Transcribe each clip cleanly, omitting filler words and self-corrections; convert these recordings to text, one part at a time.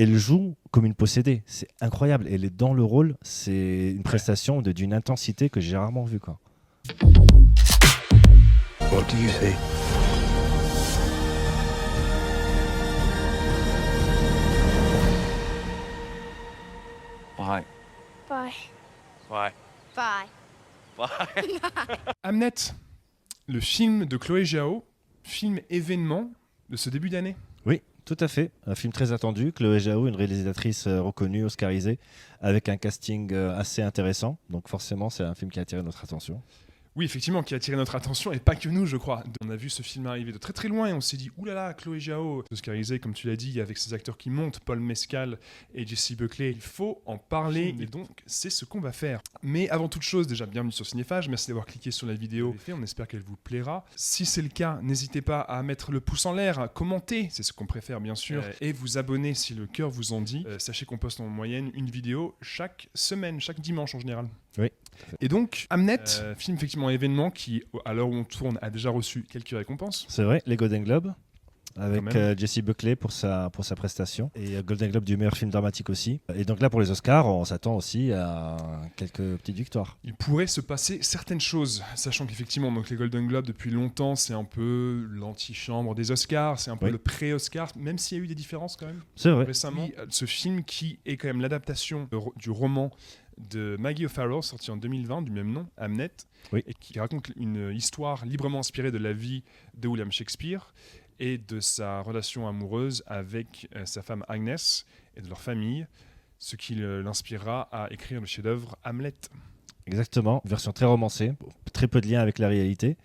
elle joue comme une possédée. C'est incroyable. Elle est dans le rôle. C'est une prestation d'une intensité que j'ai rarement vue, quoi. What do you say? Why? Bye. Why? Bye. Why? Hamnet, le film de Chloé Zhao, film événement de ce début d'année. Oui, tout à fait. Un film très attendu. Chloé Zhao, une réalisatrice reconnue, oscarisée, avec un casting assez intéressant. Donc forcément, c'est un film qui a attiré notre attention. Oui, effectivement, qui a attiré notre attention, et pas que nous, je crois. On a vu ce film arriver de très très loin et on s'est dit, oulala, Chloé Zhao, oscarisée, comme tu l'as dit, avec ses acteurs qui montent, Paul Mescal et Jessie Buckley. Il faut en parler, et donc c'est ce qu'on va faire. Mais avant toute chose, déjà, bienvenue sur Cinéphage. Merci d'avoir cliqué sur la vidéo. On espère qu'elle vous plaira. Si c'est le cas, n'hésitez pas à mettre le pouce en l'air, à commenter, c'est ce qu'on préfère bien sûr, et vous abonner si le cœur vous en dit. Sachez qu'on poste en moyenne une vidéo chaque semaine, chaque dimanche en général. Oui. Et donc, Hamnet, film effectivement événement qui, à l'heure où on tourne, a déjà reçu quelques récompenses. C'est vrai, les Golden Globes, avec Quand même. Jessie Buckley pour sa prestation, et Golden Globe du meilleur film dramatique aussi. Et donc là, pour les Oscars, on s'attend aussi à quelques petites victoires. Il pourrait se passer certaines choses, sachant qu'effectivement, donc les Golden Globes, depuis longtemps, c'est un peu l'antichambre des Oscars, c'est un peu Oui. le pré-Oscar, même s'il y a eu des différences quand même. C'est vrai. Récemment, ce film qui est quand même l'adaptation du roman de Maggie O'Farrell, sorti en 2020, du même nom, Hamnet, Oui. et qui raconte une histoire librement inspirée de la vie de William Shakespeare et de sa relation amoureuse avec sa femme Agnès et de leur famille, ce qui l'inspirera à écrire le chef-d'œuvre Hamlet. Exactement, une version très romancée, très peu de lien avec la réalité.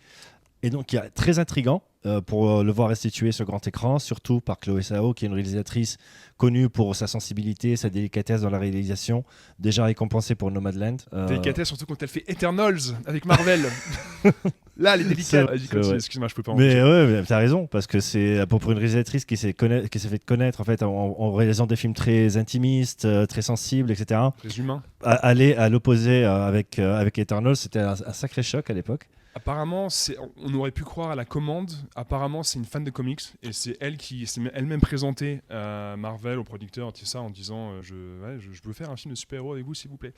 Et donc, il y a très intriguant pour le voir restitué sur grand écran, surtout par Chloé Zhao, qui est une réalisatrice connue pour sa sensibilité, sa délicatesse dans la réalisation, déjà récompensée pour Nomadland. Délicatesse, surtout quand elle fait Eternals avec Marvel. Là, elle est délicate. Vas-y, continue, vrai. excuse-moi, je peux pas en Mais ouais, t'as raison, parce que c'est pour une réalisatrice qui s'est fait connaître en fait en réalisant des films très intimistes, très sensibles, etc. Très humain. Aller à l'opposé avec Eternal, c'était un sacré choc à l'époque. Apparemment, on aurait pu croire à la commande. Apparemment, c'est une fan de comics et c'est elle qui s'est elle-même présentée à Marvel, au producteur, tout ça, en disant je veux faire un film de super-héros avec vous, s'il vous plaît.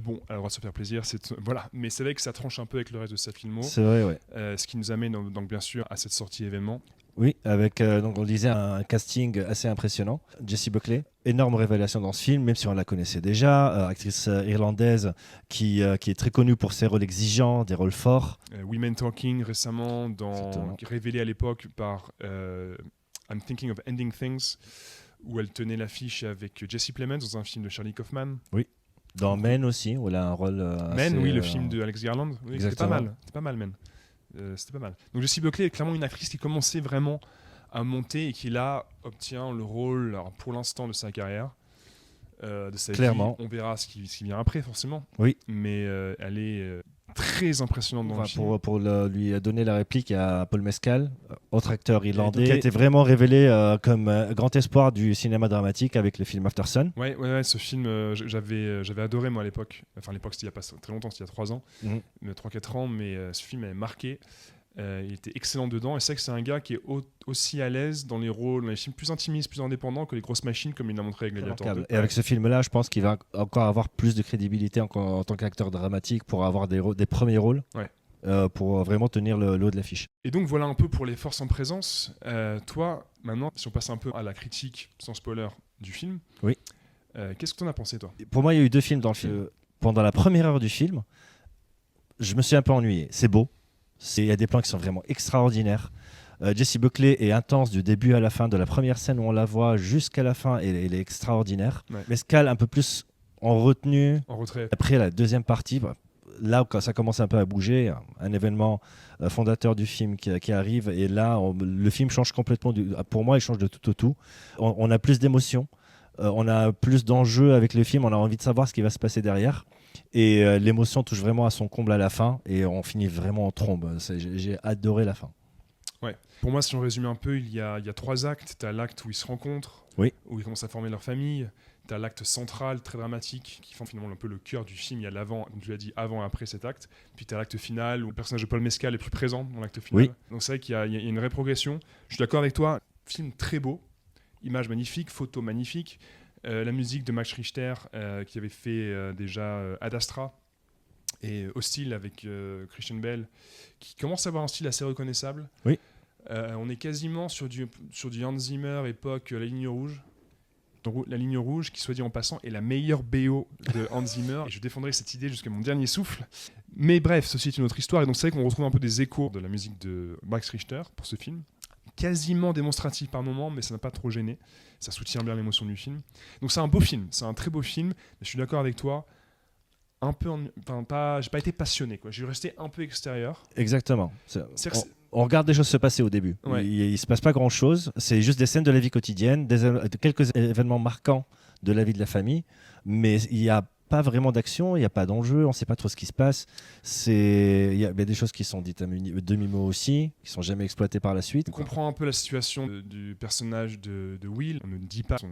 Bon, elle a le droit de se faire plaisir. Voilà. Mais c'est vrai que ça tranche un peu avec le reste de sa filmo. C'est vrai, ouais. Ce qui nous amène donc bien sûr à cette sortie événement. Oui, avec donc on disait un casting assez impressionnant. Jessie Buckley, énorme révélation dans ce film, même si on la connaissait déjà, actrice irlandaise qui est très connue pour ses rôles exigeants, des rôles forts. Women Talking récemment, Exactement. révélé à l'époque par I'm Thinking of Ending Things, où elle tenait l'affiche avec Jesse Plemons dans un film de Charlie Kaufman. Dans Men aussi, où elle a un rôle Men, assez, oui, le film de Alex Garland. Oui, c'était pas exactement. mal. C'était pas mal, Men. C'était pas mal. Donc Jessie Buckley est clairement une actrice qui commençait vraiment à monter et qui là obtient le rôle, alors, pour l'instant, de sa carrière, de sa Clairement. vie. On verra ce qui vient après, forcément. Oui. Mais elle est très impressionnante dans le film. Pour lui donner la réplique à Paul Mescal, autre acteur irlandais, donc, qui a été vraiment révélé comme grand espoir du cinéma dramatique avec le film Aftersun. Ouais, ce film, j'avais adoré moi à l'époque. Enfin, à l'époque, c'était il n'y a pas très longtemps, c'était il y a 3 ans, 3-4 ans, mais ce film m'avait marqué. Il était excellent dedans, et c'est vrai que c'est un gars qui est aussi à l'aise dans les rôles, dans les films plus intimistes, plus indépendants que les grosses machines, comme il l'a montré avec Gladiator 2. Et avec ce film-là, je pense qu'il va encore avoir plus de crédibilité en tant qu'acteur dramatique pour avoir des premiers rôles, pour vraiment tenir le haut de l'affiche. Et donc voilà un peu pour les forces en présence. Toi, maintenant, si on passe un peu à la critique, sans spoiler, du film, Oui. Qu'est-ce que tu en as pensé, toi ? Pour moi, il y a eu 2 films dans le film. Pendant la première heure du film, je me suis un peu ennuyé. C'est beau. Il y a des plans qui sont vraiment extraordinaires. Jessie Buckley est intense du début à la fin, de la première scène où on la voit jusqu'à la fin, et elle est extraordinaire. Ouais. Mescal un peu plus en retenue. En retrait. Après la deuxième partie, là où ça commence un peu à bouger, un événement fondateur du film qui arrive, et là le film change complètement. Pour moi, il change de tout au tout. On a plus d'émotions, on a plus d'enjeux avec le film, on a envie de savoir ce qui va se passer derrière. Et l'émotion touche vraiment à son comble à la fin, et on finit vraiment en trombe. J'ai adoré la fin. Ouais. Pour moi, si on résume un peu, il y a 3 actes. Tu as l'acte où ils se rencontrent, Oui. où ils commencent à former leur famille. Tu as l'acte central, très dramatique, qui forme finalement un peu le cœur du film. Il y a l'avant, comme tu l'as dit, avant et après cet acte. Puis tu as l'acte final, où le personnage de Paul Mescal est plus présent dans l'acte final. Oui. Donc c'est vrai qu'il y a une vraie progression. Je suis d'accord avec toi, film très beau, Images magnifiques, photos magnifiques. La musique de Max Richter qui avait fait déjà Ad Astra et Hostile avec Christian Bale, qui commence à avoir un style assez reconnaissable. Oui. On est quasiment sur du Hans Zimmer époque La Ligne Rouge. Donc, La Ligne Rouge, qui soit dit en passant, est la meilleure BO de Hans Zimmer. Et je défendrai cette idée jusqu'à mon dernier souffle. Mais bref, ceci est une autre histoire. Et donc c'est vrai qu'on retrouve un peu des échos de la musique de Max Richter pour ce film. Quasiment démonstratif par moment, mais ça n'a pas trop gêné. Ça soutient bien l'émotion du film. Donc c'est un beau film, c'est un très beau film. Mais je suis d'accord avec toi. J'ai pas été passionné, quoi. J'ai resté un peu extérieur. Exactement. On regarde des choses se passer au début. Ouais. Il se passe pas grand-chose. C'est juste des scènes de la vie quotidienne, quelques événements marquants de la vie de la famille, mais il y a pas vraiment d'action, il n'y a pas d'enjeu, on ne sait pas trop ce qui se passe. Il y a des choses qui sont dites à demi-mot aussi, qui ne sont jamais exploitées par la suite. On comprend un peu la situation du personnage de Will. On ne dit pas son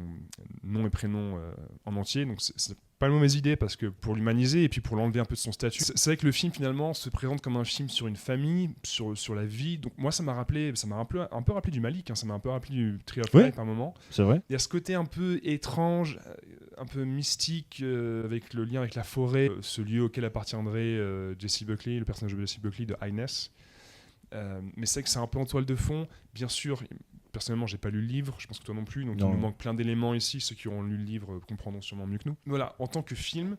nom et prénom en entier, donc c'est pas une mauvaise idée parce que pour l'humaniser et puis pour l'enlever un peu de son statut. C'est vrai que le film finalement se présente comme un film sur une famille, sur la vie. Donc moi ça m'a un peu rappelé du Malik, hein. Ça m'a un peu rappelé du Tree of Life par moment. C'est vrai. Il y a ce côté un peu étrange, un peu mystique avec le lien avec la forêt, ce lieu auquel appartiendrait Jessie Buckley, le personnage de Jessie Buckley de Highness. Mais c'est vrai que c'est un peu en toile de fond. Bien sûr, personnellement, j'ai pas lu le livre, je pense que toi non plus, donc il nous manque plein d'éléments ici. Ceux qui auront lu le livre comprendront sûrement mieux que nous. Voilà, en tant que film,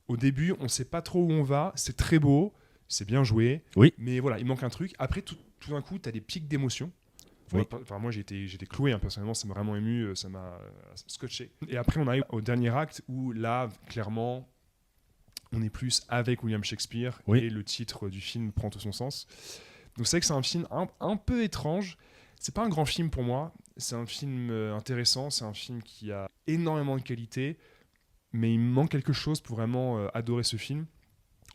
au début, on sait pas trop où on va, c'est très beau, c'est bien joué, oui. Mais voilà, il manque un truc. Après, tout d'un coup, tu as des pics d'émotion. Oui. Enfin, moi, j'étais cloué, hein, personnellement, ça m'a vraiment ému, ça m'a scotché. Et après, on arrive au dernier acte où là, clairement, on est plus avec William Shakespeare et le titre du film prend tout son sens. Donc c'est vrai que c'est un film un peu étrange. C'est pas un grand film pour moi. C'est un film intéressant. C'est un film qui a énormément de qualité, mais il me manque quelque chose pour vraiment adorer ce film.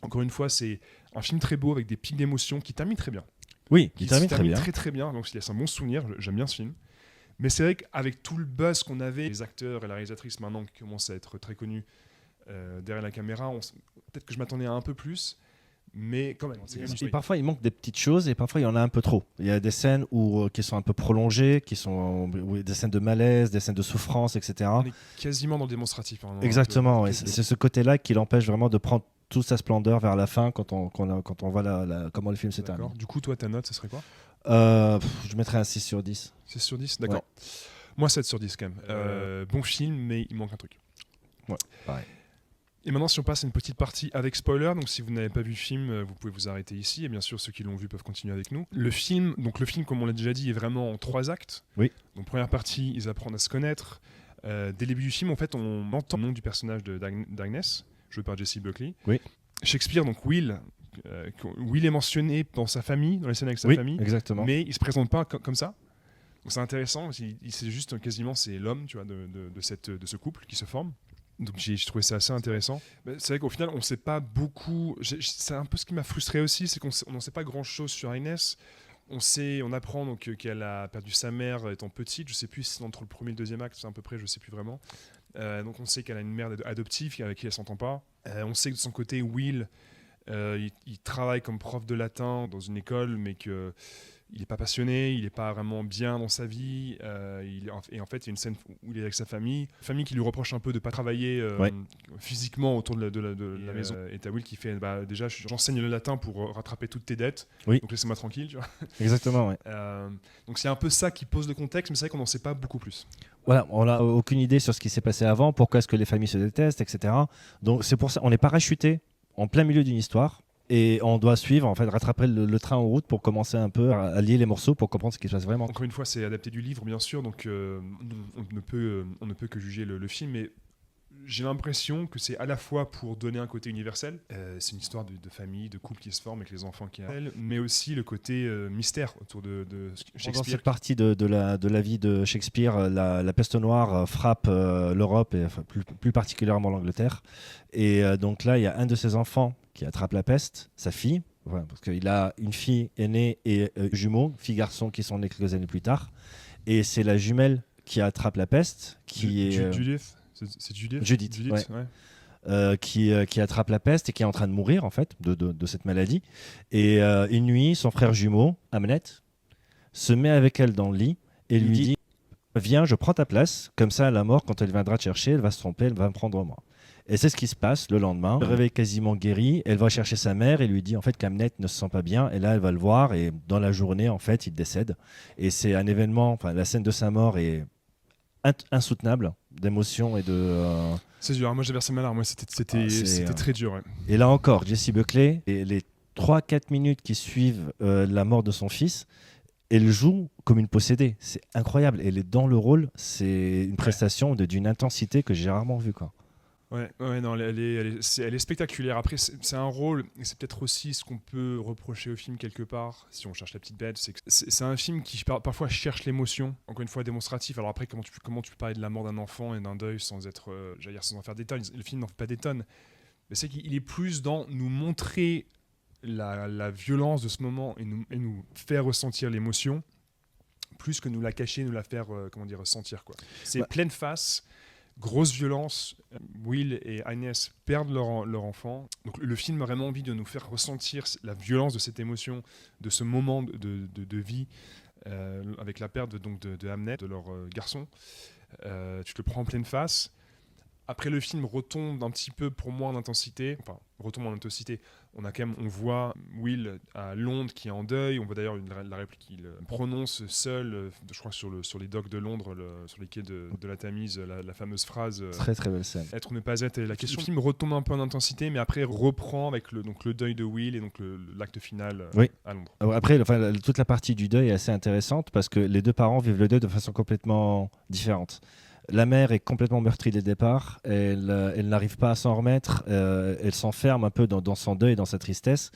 Encore une fois, c'est un film très beau avec des pics d'émotion qui termine très bien. Oui, qui termine très bien. Très bien. Donc c'est un bon souvenir. J'aime bien ce film. Mais c'est vrai qu'avec tout le buzz qu'on avait, les acteurs et la réalisatrice maintenant qui commencent à être très connus derrière la caméra, peut-être que je m'attendais à un peu plus. Mais quand même. Et parfois, il manque des petites choses et parfois, il y en a un peu trop. Il y a des scènes qui sont un peu prolongées, qui sont des scènes de malaise, des scènes de souffrance, etc. On est quasiment dans le démonstratif. Hein, exactement. C'est ce côté-là qui l'empêche vraiment de prendre toute sa splendeur vers la fin quand on voit comment le film se termine. Du coup, toi, ta note, ce serait quoi Je mettrais un 6 sur 10. 6 sur 10, d'accord. Ouais. Moi, 7 sur 10 quand même. Bon film, mais il manque un truc. Ouais, pareil. Et maintenant, si on passe à une petite partie avec spoiler, donc si vous n'avez pas vu le film, vous pouvez vous arrêter ici. Et bien sûr, ceux qui l'ont vu peuvent continuer avec nous. Le film, comme on l'a déjà dit, est vraiment en 3 actes. Oui. Donc, première partie, ils apprennent à se connaître. Dès le début du film, en fait, on entend le nom du personnage d'Agnes, joué par Jessie Buckley. Oui. Shakespeare, donc Will est mentionné dans sa famille, dans les scènes avec sa famille. Exactement. Mais il se présente pas comme ça. Donc c'est intéressant. C'est juste quasiment c'est l'homme, tu vois, de ce couple qui se forme. Donc j'ai trouvé ça assez intéressant. C'est vrai qu'au final, on ne sait pas beaucoup. C'est un peu ce qui m'a frustré aussi, c'est qu'on n'en sait pas grand-chose sur Inès. On apprend donc qu'elle a perdu sa mère étant petite. Je ne sais plus si c'est entre le premier et le deuxième acte, c'est à peu près, je ne sais plus vraiment. Donc on sait qu'elle a une mère adoptive avec qui elle ne s'entend pas. On sait que de son côté, Will, il travaille comme prof de latin dans une école, mais que il n'est pas passionné, il n'est pas vraiment bien dans sa vie. Et en fait, il y a une scène où il est avec sa famille qui lui reproche un peu de ne pas travailler physiquement autour de la maison. Et t'as Will qui fait déjà, j'enseigne le latin pour rattraper toutes tes dettes, donc laissez-moi tranquille. Tu vois. Exactement, ouais. Donc c'est un peu ça qui pose le contexte, mais c'est vrai qu'on n'en sait pas beaucoup plus. Voilà, on n'a aucune idée sur ce qui s'est passé avant, pourquoi est-ce que les familles se détestent, etc. Donc c'est pour ça, on est parachuté en plein milieu d'une histoire. Et on doit suivre, en fait, rattraper le train en route pour commencer un peu à lier les morceaux pour comprendre ce qui se passe vraiment. Encore une fois, c'est adapté du livre, bien sûr, donc on ne peut que juger le film, mais j'ai l'impression que c'est à la fois pour donner un côté universel, c'est une histoire de famille, de couple qui se forme avec les enfants qui arrivent, mais aussi le côté mystère autour de Shakespeare. Dans cette partie de la vie de Shakespeare, la peste noire frappe l'Europe et enfin, plus particulièrement l'Angleterre. Et donc là, il y a un de ses enfants qui attrape la peste, sa fille, parce qu'il a une fille aînée et jumeaux, fille-garçon qui sont nés quelques années plus tard. Et c'est la jumelle qui attrape la peste, qui est... Judith. C'est Judith. Judith, ouais. Qui attrape la peste et qui est en train de mourir en fait de cette maladie. Et une nuit, son frère jumeau, Hamlet, se met avec elle dans le lit et lui dit Viens, je prends ta place, comme ça, à la mort, quand elle viendra te chercher, elle va se tromper, elle va me prendre moi. Et c'est ce qui se passe le lendemain. Le réveil quasiment guéri, elle va chercher sa mère et lui dit en fait qu'Hamnet ne se sent pas bien. Et là, elle va le voir et dans la journée, en fait, il décède. Et c'est un événement, enfin, la scène de sa mort est insoutenable d'émotion et de. C'est dur, moi j'ai versé ma larme, moi c'était très dur. Ouais. Et là encore, Jessie Buckley, et les 3-4 minutes qui suivent la mort de son fils, elle joue comme une possédée. C'est incroyable. Elle est dans le rôle, c'est une prestation d'une intensité que j'ai rarement vue, quoi. Ouais, non, elle est spectaculaire. Après, c'est un rôle, et c'est peut-être aussi ce qu'on peut reprocher au film quelque part, si on cherche la petite bête, c'est que c'est un film qui parfois cherche l'émotion, encore une fois démonstratif. Alors après, comment tu peux parler de la mort d'un enfant et d'un deuil sans être, j'allais dire, sans en faire des tonnes. Le film n'en fait pas des tonnes, mais c'est qu'il est plus dans nous montrer la violence de ce moment et nous faire ressentir l'émotion, plus que nous la cacher, nous la faire, ressentir, quoi. C'est pleine face. Grosse violence, Will et Agnès perdent leur enfant. Donc le film a vraiment envie de nous faire ressentir la violence de cette émotion, de ce moment de vie, avec la perte de Hamnet, de leur garçon. Tu te le prends en pleine face. Après, le film retombe un petit peu pour moi en intensité. Enfin, retombe en intensité. On voit Will à Londres qui est en deuil. On voit d'ailleurs la réplique qu'il prononce seul, je crois, sur les docks de Londres, sur les quais de la Tamise, la fameuse phrase. Très très belle scène. Être ou ne pas être. Et la question du film retombe un peu en intensité, mais après reprend avec le deuil de Will et donc l'acte final à Londres. Après, toute la partie du deuil est assez intéressante parce que les deux parents vivent le deuil de façon complètement différente. La mère est complètement meurtrie dès le départ, elle n'arrive pas à s'en remettre, elle s'enferme un peu dans son deuil, dans sa tristesse.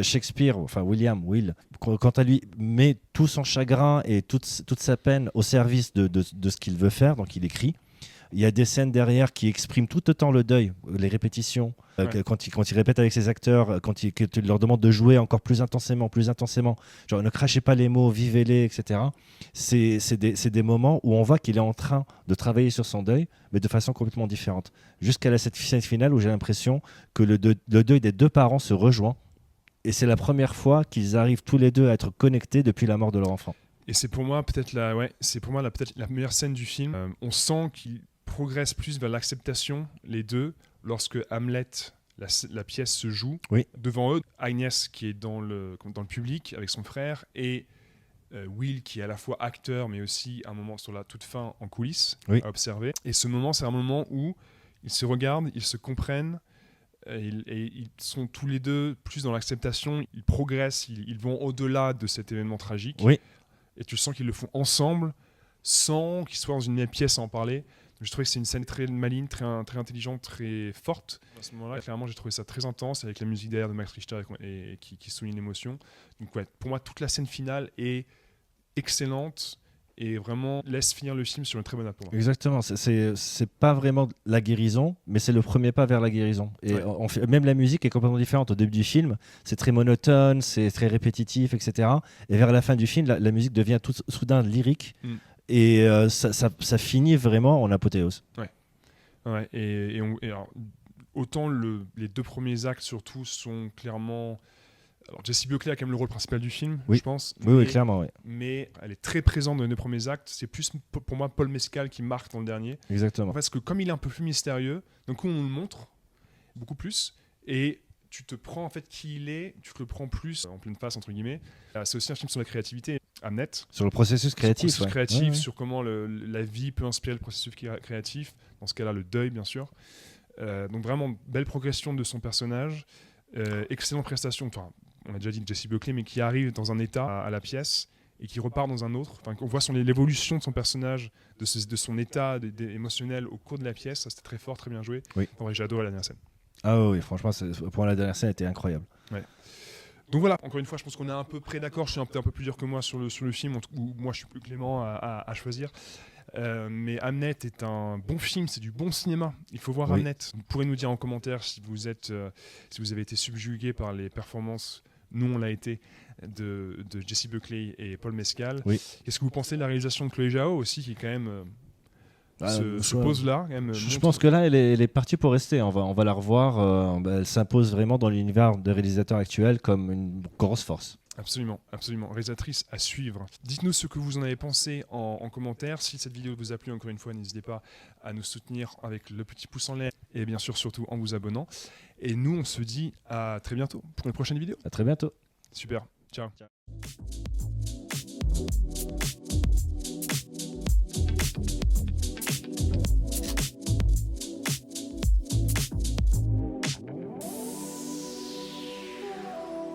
Shakespeare, enfin Will, quant à lui, met tout son chagrin et toute sa peine au service de ce qu'il veut faire, donc il écrit. Il y a des scènes derrière qui expriment tout autant le deuil, les répétitions, quand il répète avec ses acteurs, quand il leur demande de jouer encore plus intensément, genre ne crachez pas les mots, vivez-les, etc. C'est des moments où on voit qu'il est en train de travailler sur son deuil, mais de façon complètement différente. Jusqu'à cette scène finale où j'ai l'impression que le deuil des deux parents se rejoint, et c'est la première fois qu'ils arrivent tous les deux à être connectés depuis la mort de leur enfant. Et c'est pour moi peut-être la meilleure scène du film. On sent qu'ils progressent plus vers l'acceptation, les deux, lorsque Hamlet, la pièce se joue. Oui. Devant eux, Agnès qui est dans le public avec son frère et Will qui est à la fois acteur mais aussi à un moment sur la toute fin en coulisses à observer. Et ce moment, c'est un moment où ils se regardent, ils se comprennent et ils sont tous les deux plus dans l'acceptation, ils progressent, ils vont au-delà de cet événement tragique. Oui. Et tu sens qu'ils le font ensemble sans qu'ils soient dans une même pièce à en parler. Je trouvais que c'est une scène très maligne, très intelligente, très forte. À ce moment-là, clairement, j'ai trouvé ça très intense avec la musique derrière de Max Richter et qui souligne l'émotion. Donc, pour moi, toute la scène finale est excellente et vraiment laisse finir le film sur une très bonne note pour moi. Exactement, c'est pas vraiment la guérison, mais c'est le premier pas vers la guérison. Et même la musique est complètement différente. Au début du film, c'est très monotone, c'est très répétitif, etc. Et vers la fin du film, la musique devient tout soudain lyrique. Et ça finit vraiment en apothéose. Ouais, et alors, autant les deux premiers actes surtout sont clairement... Alors Jessie Buckley a quand même le rôle principal du film, je pense. Oui, clairement. Oui. Mais elle est très présente dans les deux premiers actes. C'est plus pour moi Paul Mescal qui marque dans le dernier. Exactement. Parce que comme il est un peu plus mystérieux, donc on le montre beaucoup plus et tu te prends en fait qui il est, tu te le prends plus en pleine face entre guillemets. C'est aussi un film sur la créativité. Hamnet. Sur le processus créatif. Sur comment la vie peut inspirer le processus créatif. Dans ce cas-là, le deuil bien sûr. Donc vraiment belle progression de son personnage. Excellente prestation. Enfin, on a déjà dit de Jessie Buckley, mais qui arrive dans un état à la pièce et qui repart dans un autre. Enfin, on voit l'évolution de son personnage, de son état émotionnel au cours de la pièce. Ça, c'était très fort, très bien joué. Oui. Enfin, j'ai adoré la dernière scène. Ah oui, franchement, pour moi, la dernière scène était incroyable. Ouais. Donc voilà, encore une fois, je pense qu'on est à peu près d'accord. Je suis peut-être un peu plus dur que moi sur le film, ou moi je suis plus clément à choisir. Mais Hamnet est un bon film, c'est du bon cinéma. Il faut voir Hamnet. Vous pourrez nous dire en commentaire si vous avez été subjugué par les performances. Nous, on l'a été de Jessie Buckley et Paul Mescal. Oui. Qu'est-ce que vous pensez de la réalisation de Chloé Zhao aussi, qui est quand même Ce pose-là, quand même, je pense que là, elle est partie pour rester. On va la revoir. Elle s'impose vraiment dans l'univers des réalisateurs actuels comme une grosse force. Absolument, absolument. Réalisatrice à suivre. Dites-nous ce que vous en avez pensé en commentaire. Si cette vidéo vous a plu, encore une fois, n'hésitez pas à nous soutenir avec le petit pouce en l'air et bien sûr, surtout en vous abonnant. Et nous, on se dit à très bientôt pour une prochaine vidéo. À très bientôt. Super. Ciao. Ciao.